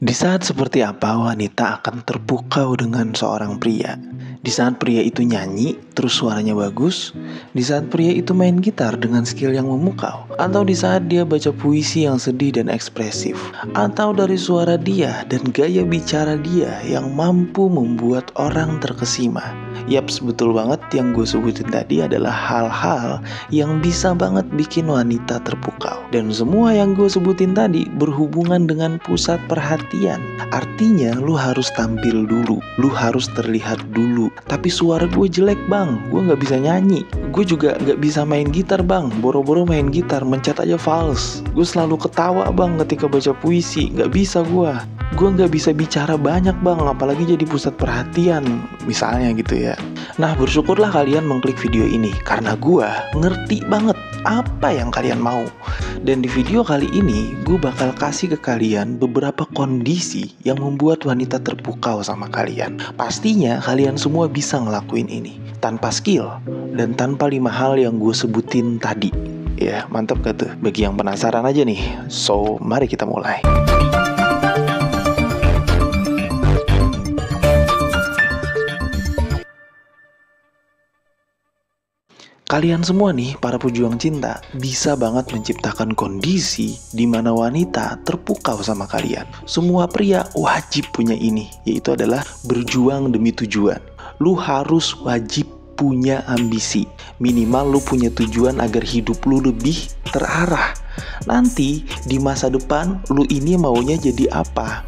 Di saat seperti apa wanita akan terpukau dengan seorang pria? Di saat pria itu nyanyi, terus suaranya bagus? Di saat pria itu main gitar dengan skill yang memukau? Atau di saat dia baca puisi yang sedih dan ekspresif? Atau dari suara dia dan gaya bicara dia yang mampu membuat orang terkesima? Yaps, betul banget, yang gue sebutin tadi adalah hal-hal yang bisa banget bikin wanita terpukau. Dan semua yang gue sebutin tadi berhubungan dengan pusat perhatian. Artinya lu harus tampil dulu, lu harus terlihat dulu. Tapi suara gue jelek bang, gue gak bisa nyanyi. Gue juga gak bisa main gitar bang, boro-boro main gitar, mencet aja fals. Gue selalu ketawa bang ketika baca puisi, gak bisa gue. Gue gak bisa bicara banyak bang, apalagi jadi pusat perhatian, misalnya gitu ya. Nah, bersyukurlah kalian mengklik video ini, karena gue ngerti banget apa yang kalian mau. Dan di video kali ini, gue bakal kasih ke kalian beberapa kondisi yang membuat wanita terpukau sama kalian. Pastinya kalian semua bisa ngelakuin ini tanpa skill dan tanpa 5 hal yang gue sebutin tadi. Ya, mantap gak tuh? Bagi yang penasaran aja nih, so mari kita mulai. Kalian semua nih, para pejuang cinta, bisa banget menciptakan kondisi di mana wanita terpukau sama kalian. Semua pria wajib punya ini, yaitu adalah berjuang demi tujuan. Lu harus wajib punya ambisi. Minimal lu punya tujuan agar hidup lu lebih terarah. Nanti di masa depan lu ini maunya jadi apa?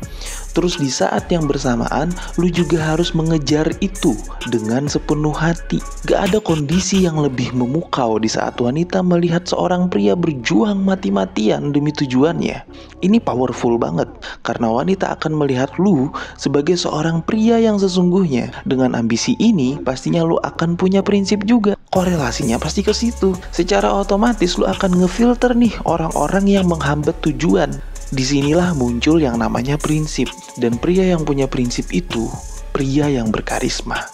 Terus di saat yang bersamaan, lu juga harus mengejar itu dengan sepenuh hati. Gak ada kondisi yang lebih memukau di saat wanita melihat seorang pria berjuang mati-matian demi tujuannya. Ini powerful banget, karena wanita akan melihat lu sebagai seorang pria yang sesungguhnya. Dengan ambisi ini, pastinya lu akan punya prinsip juga. Korelasinya pasti ke situ. Secara otomatis lu akan ngefilter nih orang-orang yang menghambat tujuan. Disinilah muncul yang namanya prinsip. Dan pria yang punya prinsip itu pria yang berkarisma.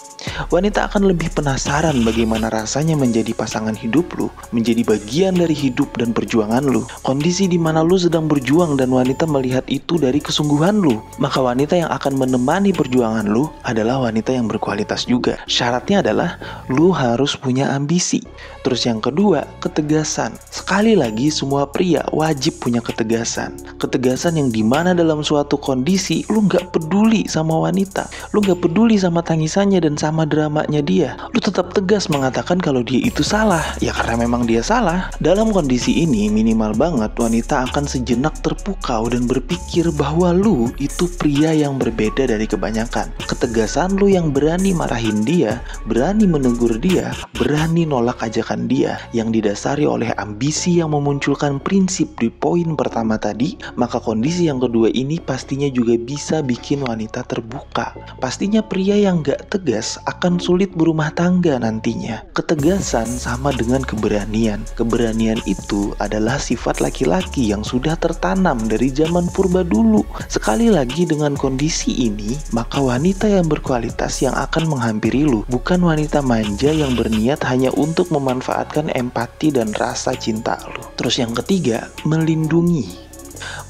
Wanita akan lebih penasaran bagaimana rasanya menjadi pasangan hidup lu, menjadi bagian dari hidup dan perjuangan lu. Kondisi di mana lu sedang berjuang dan wanita melihat itu dari kesungguhan lu. Maka wanita yang akan menemani perjuangan lu adalah wanita yang berkualitas juga. Syaratnya adalah lu harus punya ambisi. Terus yang kedua, ketegasan. Sekali lagi, semua pria wajib punya ketegasan. Ketegasan yang dimana dalam suatu kondisi lu gak peduli sama wanita, lu gak peduli sama tangisannya dan sama dramanya dia. Lu tetap tegas mengatakan kalau dia itu salah. Ya karena memang dia salah. Dalam kondisi ini minimal banget wanita akan sejenak terpukau dan berpikir bahwa lu itu pria yang berbeda dari kebanyakan. Ketegasan lu yang berani marahin dia, berani menegur dia, berani nolak ajakan dia, yang didasari oleh ambisi yang memunculkan prinsip di poin pertama tadi. Maka kondisi yang kedua ini pastinya juga bisa bikin wanita terbuka. Pastinya pria yang gak tegas akan sulit berumah tangga nantinya. Ketegasan sama dengan keberanian. Keberanian itu adalah sifat laki-laki yang sudah tertanam dari zaman purba dulu. Sekali lagi, dengan kondisi ini, maka wanita yang berkualitas yang akan menghampiri lu bukan wanita manja yang berniat hanya untuk memanfaatkan empati dan rasa cinta lu. Terus yang ketiga, melindungi.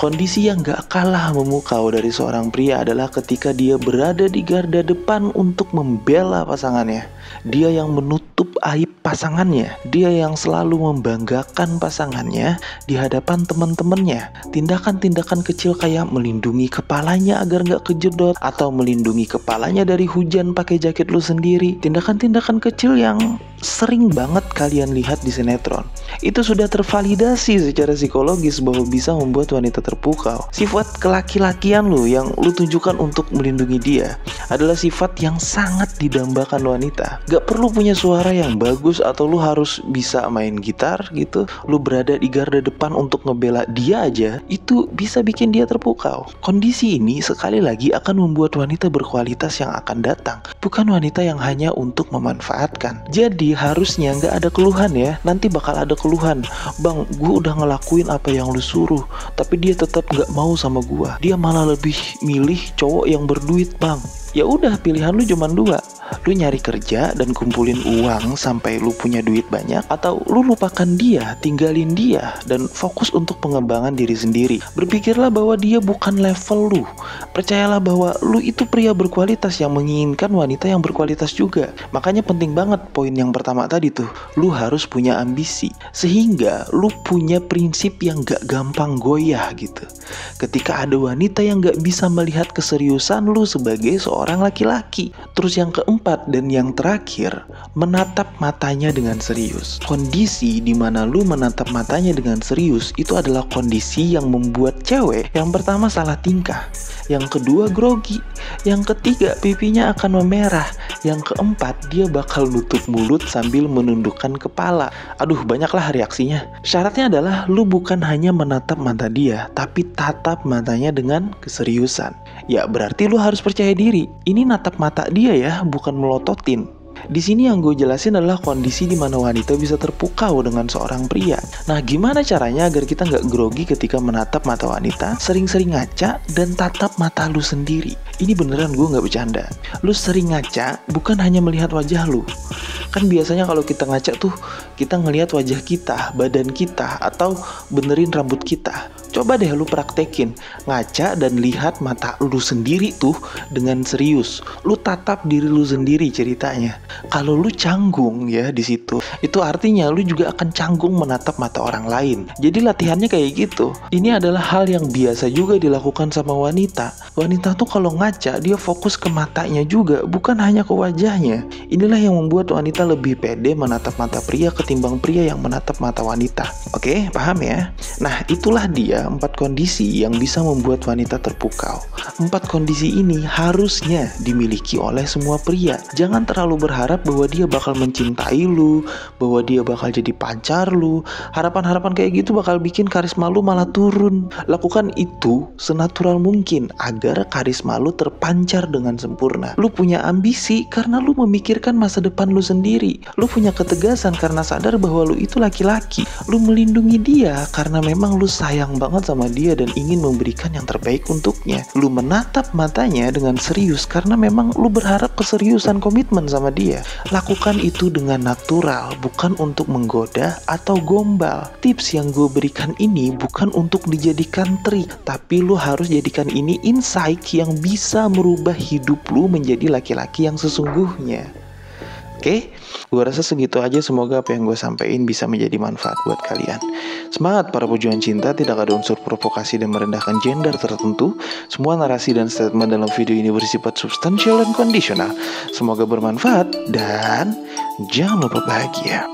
Kondisi yang gak kalah memukau dari seorang pria adalah ketika dia berada di garda depan untuk membela pasangannya. Dia yang menutup aib pasangannya. Dia yang selalu membanggakan pasangannya di hadapan teman-temannya. Tindakan-tindakan kecil kayak melindungi kepalanya agar gak kejedot, atau melindungi kepalanya dari hujan pakai jaket lu sendiri. Tindakan-tindakan kecil yang sering banget kalian lihat di sinetron. Itu sudah tervalidasi secara psikologis bahwa bisa membuat wanita terpukau. Sifat kelaki-lakian lu yang lu tunjukkan untuk melindungi dia adalah sifat yang sangat didambakan wanita. Gak perlu punya suara yang bagus atau lu harus bisa main gitar gitu. Lu berada di garda depan untuk ngebela dia aja, itu bisa bikin dia terpukau. Kondisi ini sekali lagi akan membuat wanita berkualitas yang akan datang, bukan wanita yang hanya untuk memanfaatkan. Jadi harusnya gak ada keluhan ya. Nanti bakal ada keluhan, bang gue udah ngelakuin apa yang lu suruh tapi dia tetap gak mau sama gue. Dia malah lebih milih cowok yang berduit bang. Ya udah, pilihan lu cuma 2. Lu nyari kerja dan kumpulin uang sampai lu punya duit banyak, atau lu lupakan dia, tinggalin dia, dan fokus untuk pengembangan diri sendiri. Berpikirlah bahwa dia bukan level lu. Percayalah bahwa lu itu pria berkualitas yang menginginkan wanita yang berkualitas juga. Makanya penting banget poin yang pertama tadi tuh, lu harus punya ambisi. Sehingga lu punya prinsip yang gak gampang goyah gitu. Ketika ada wanita yang gak bisa melihat keseriusan lu sebagai seorang laki-laki. Terus yang keempat dan yang terakhir, menatap matanya dengan serius. Kondisi di mana lu menatap matanya dengan serius itu adalah kondisi yang membuat cewek yang pertama salah tingkah, yang kedua grogi, yang ketiga pipinya akan memerah, yang keempat dia bakal nutup mulut sambil menundukkan kepala. Aduh, banyaklah reaksinya. Syaratnya adalah lu bukan hanya menatap mata dia, tapi tatap matanya dengan keseriusan. Ya berarti lu harus percaya diri. Ini natap mata dia ya, bukan melototin. Di sini yang gue jelasin adalah kondisi di mana wanita bisa terpukau dengan seorang pria. Nah, gimana caranya agar kita nggak grogi ketika menatap mata wanita? Sering-sering ngaca dan tatap mata lu sendiri. Ini beneran gue nggak bercanda. Lu sering ngaca bukan hanya melihat wajah lu. Kan biasanya kalau kita ngaca tuh kita ngelihat wajah kita, badan kita, atau benerin rambut kita. Coba deh lu praktekin ngaca dan lihat mata lu sendiri tuh dengan serius. Lu tatap diri lu sendiri ceritanya. Kalau lu canggung ya di situ, itu artinya lu juga akan canggung menatap mata orang lain. Jadi latihannya kayak gitu. Ini adalah hal yang biasa juga dilakukan sama wanita. Wanita tuh kalau ngaca dia fokus ke matanya juga, bukan hanya ke wajahnya. Inilah yang membuat wanita lebih pede menatap mata pria ketimbang pria yang menatap mata wanita. Oke, paham ya? Nah, itulah dia 4 kondisi yang bisa membuat wanita terpukau. 4 kondisi ini harusnya dimiliki oleh semua pria. Jangan terlalu berharap bahwa dia bakal mencintai lu, bahwa dia bakal jadi pacar lu. Harapan-harapan kayak gitu bakal bikin karisma lu malah turun. Lakukan itu senatural mungkin agar karisma lu terpancar dengan sempurna. Lu punya ambisi karena lu memikirkan masa depan lu sendiri. Lu punya ketegasan karena sadar bahwa lu itu laki-laki. Lu melindungi dia karena memang lu sayang banget sama dia dan ingin memberikan yang terbaik untuknya. Lu menatap matanya dengan serius karena memang lu berharap keseriusan komitmen sama dia. Lakukan itu dengan natural, bukan untuk menggoda atau gombal. Tips yang gue berikan ini bukan untuk dijadikan trik, tapi lu harus jadikan ini insight yang bisa merubah hidup lu menjadi laki-laki yang sesungguhnya. Oke, gue rasa segitu aja. Semoga apa yang gue sampaikan bisa menjadi manfaat buat kalian. Semangat para pejuang cinta, tidak ada unsur provokasi dan merendahkan gender tertentu. Semua narasi dan statement dalam video ini bersifat substansial dan kondisional. Semoga bermanfaat dan jangan lupa bahagia.